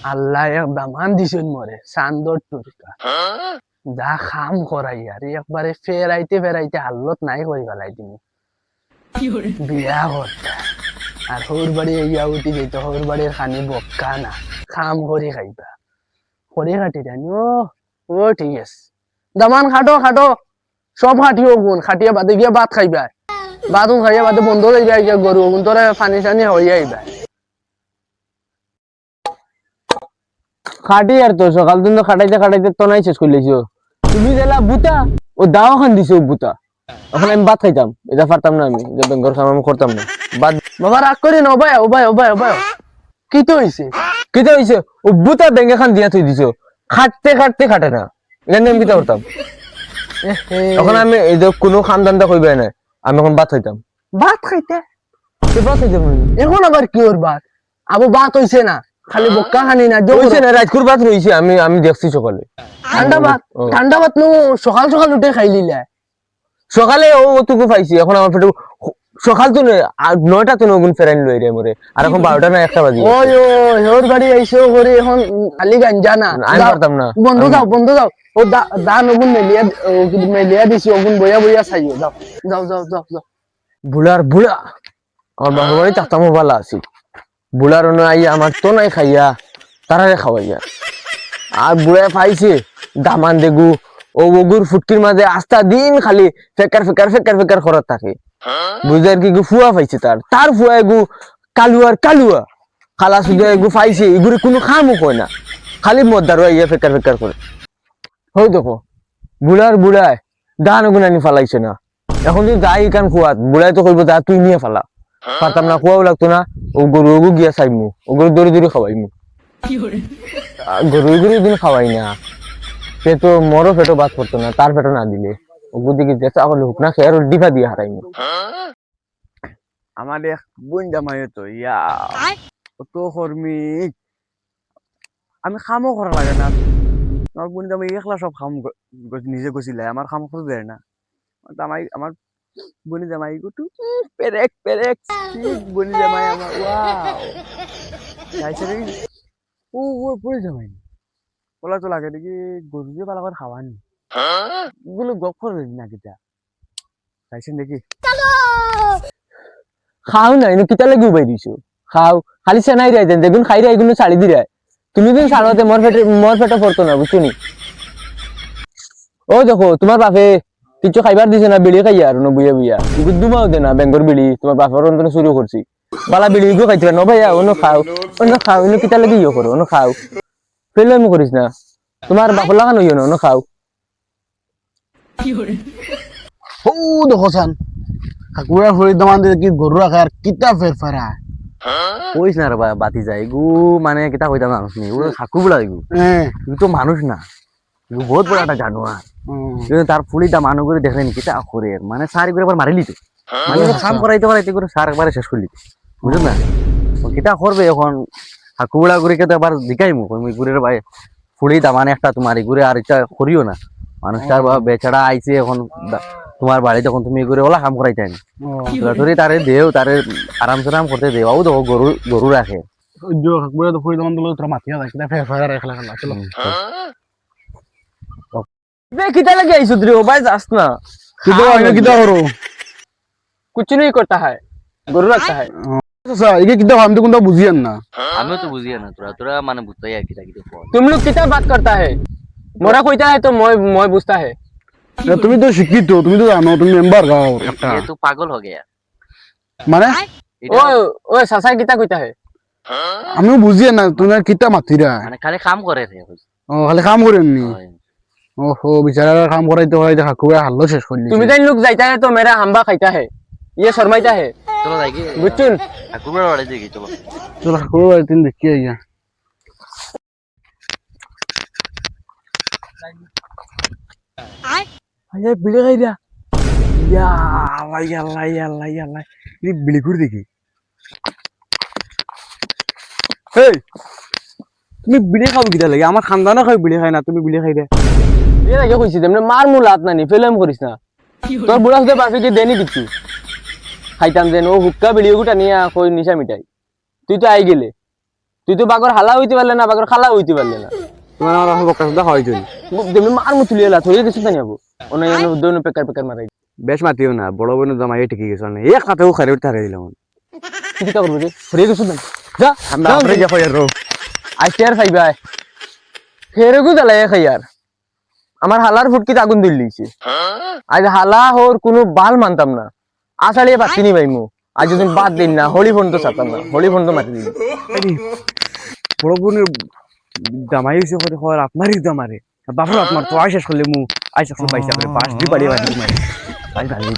আল্লাহ এক দামান দিছেন মরে চান্দর টুরকা যা খাম করাই আর একবারে ফেরাইতে ফেরাইতে হাল্লত নাই কই ফেলাই তুমি বিয়া করতা আর হৌর বাড়ি ইয়া উঠি যেত হৌর বাড়ির খানি বক্কা না খাম করে খাইবা করে খাটি জানি ও ঠিক আছে দামান খাটো খাটো সব খাটিও গুণ খাটিয়ে বাদে গিয়ে ভাত খাইবা ভাত খাইয়া বাদে বন্ধ হয়ে যায় গরু গুণ তোরা পানি সানি হয়ে আইবা খাটি আর তো সকাল দিন তো খাটাইতে খাটাইতে তো নাই শেষ করলেছো তুমি জেলা বুতা ও দাও খান দিছো বুতা ওখানে আমি ভাত খাইতাম এটা পারতাম না আমি যে বেঙ্গর খাম আমি করতাম না বাদ বাবা রাগ করি না ও ভাই কি তো হইছে ও বুতা বেঙ্গে খান দিয়া থই দিছো খাটতে খাটতে খাটে না এখানে আমি কিতা করতাম এখন আমি এই যে কোনো খানদানটা কইবে না আমি এখন ভাত খাইতাম ভাত খাইতে এখন আবার কি ওর ভাত আবু ভাত হইছে না খালি বক্কা খানি না হইছে না রাজকুর ভাত হইছে আমি দেখছি সকালে ঠান্ডা ভাত নো সকাল সকাল উঠে খাইলিলা সকালে ওটুকু পাইছি এখন আমার পেটে সকাল তো 9টা তো নগুন ফেরাইন লই রে মরে আর এখন 12টা না 1টা বাজে ওই ওর বাড়ি আইছো করে এখন খালি গাঞ্জা না আমি পারতাম না বন্ধ দাও ও দা নগুন মেলিয়া দিছি ওগুন বইয়া চাইও যাও বুড়া আমার বাবার বাড়ি তাতামো ভালো আছি বুড়ার আইয়া আমার তো নাই খাইয়া তারারে খাওয়াইয়া আর বুড়া পাইছে দামান দেগু ও ওগুর ফুটকির মাঝে আস্তা দিন খালি ফেকার করার থাকে বুঝার কি ফুয়া পাইছে তার ফুয়া এগু কালুয়া খালা সুদা এগু পাইছে এগুলি কোনো খামও কয় না খালি মদ্দার আইয়া ফেকার করে হই দেখো বুড়ায় দান ওগুন আনি ফালাইছে না এখন যদি যাই কান খুয়াত বুড়াই তো কইব যা তুই নিয়ে ফালা পারতাম না খুয়াও লাগতো না ও গরু গিয়া চাইমু ও গরু দৌড়ে খাওয়াইমু গরু দিন খাওয়াই না সে তো মরো পেটো বাদ করতো না তার পেটো না দিলে ওগুর দিকে যেতে আবার হোক না খেয়ে ডিভা দিয়ে হারাইমু আমার এক বোন জামাই তো ইয়া কত কর্মী আমি খামও করা লাগে না আমার বোন জামাই একলা সব খাম নিজে গছিলাই আমার খাম খোঁজ দেয় না আমার বনি জামাই গুটু পেরেক বনি জামাই আমার ওয়াও যাইছে রে ও পড়ে জামাই বলা তো লাগে দেখি গরু দিয়ে পালা করে খাওয়ানি গুলো গপ করে না কিটা যাইছেন দেখি খাও না এনে কিতা লাগি উবাই দিছো খাও খালি সেনাই রাই দেন দেখুন খাই রাই এগুলো ছাড়ি দিরাই তুমি দিন ছাড়াতে মোর পেটে পড়তো না বুঝছো নি ও দেখো তোমার বাপে কিছু খাইবার দিছে না বিড়ি খাইয়া আর বুইয়া দুমাও দে না বেঙ্গর বিড়ি তোমার বাপের অন্তর শুরু করছি বালা বিড়ি গো খাইতে না ভাইয়া অন্য খাও অন্য কিতা লাগি ইয়ে করো অন্য খাও ফেলে করিস না তোমার বাপর লাগানো ইয়ে না অন্য খাও ও দেখো সান কাকুরা হরি দমান দিয়ে কি গরু রাখা আর কিতা ফেরফারা কইস না রে বাতি যায় গু মানে কিতা কইতাম মানুষ নি ও সাকু বলা গু তুই তো মানুষ না গু বহুত বড় একটা জানোয়ার কিন্তু তার ফুলিটা মানুষ করে দেখলেন কিতা করে মানে সারি করে একবার মারিলি তো মানে কাম করাইতে করে সার একবারে শেষ করলি বুঝছ না কিতা করবে এখন হাকুবড়া করে কেটে আবার দিকাইমু কই গুরের ভাই ফুলিটা মানে একটা তোমার গুরে আর এটা করিও না মানুষটার বেচারা আইছে এখন তোমার বাড়ি যখন তুমি করে ওলা কাম করাইতে না ধরে তারে দেও তারে আরাম করতে দেও ও দেখো গরু রাখে কাকুরা তো হরি দমান দিলে তোরা মাতিয়া যায় কিতা ফেরফারা রেখলা চলো বে কিতা लगे आई सुधरी हो भाई जास ना কিতা করো कुछ नहीं करता है गरु रखता है আচ্ছা একে কিতা আমি তো কোনটা বুঝিয়ান না আমিও তো বুঝিয়া না তোরা মানে বুঝতেই আর কিতা तुम लोग कितना बात करता है मोरा कोईता है तो मोय बुझता है তুমি তো শিক্ষিত তুমি তো জানো তুমি মেম্বার গাও একটা ये तो पागल हो गया মানে ओ सासा किता कोईता है আমিও বুঝিয়া না তুমি কিতা মাতিরা মানে খালি কাম করে রে ও খালি কাম করেননি ओहो बेचारा काम कराइते হয় যে কাকুরা হাল্লো শেষ করলি তুমি তাই লোক যাইতা है तो मेरा हम्बा खाइता है ये शर्माइता है चलो जाएगी बुच्चुन ठाकुर वाले देगी चलो চলো কাকুরা বাড়িতে দেখি আইয়া আইয়া বিড়ি খাই দিয়া ইয়া আল্লাহ এই বিড়ি করে দেখি এই তুমি বিড়ি খাও কিটা লাগে আমার খানদানে খাই বিড়ি খাই না তুমি বিড়ি খাই দে ये लगे कइছি তেমনে মার মু লাত না নি ফেলেম করিস না তোর বুড়া হতে পারবি কি দেনি দিছি খাইতাম দেন ও হুক্কা বিড়ি গুটা নিয়া কই নিশা মিটাই তুই তো আই গেলে তুই তো বাগর হালা হইতে পারলে না, বাগর খালা হইতে পারলে না। তোমার আমার বক্কা সুদ্ধা হয় তুই তুমি মার মতো লিয়েলা থইয়ে কিছু জানি আবো ওনা দোনো পেকার পেকার মারাই বেশ মাতিও না, বড় বোন জামাই ঠিকই গেছে না এক হাতেও খারে উঠতে হারিয়ে দিলাম কি কি করবো রে ফ্রি কিছু জানি যা আমরা আমরা যা কই রো আইতে আর খাইবা ফেরে গু জ্বালাই খাইয়ার আমার হালার ফুটকিতে আগুন দিল দিয়েছে আজ হালা হোর কোনো বাল মানতাম না আষাঢ়িয়ে পাচ্ছি নি ভাইমু আজ যদি বাদ দিন না হোলি ফোন তো চাতাম না হোলি ফোন তো মাতি দিন বড় বোনের জামাই হইছে করে হয় আপনারই জামারে বাপর আপনার তো আইসা করলে মু আইসা পাইসা করে বাস দি বাড়ি বাড়ি মারে আই ভালো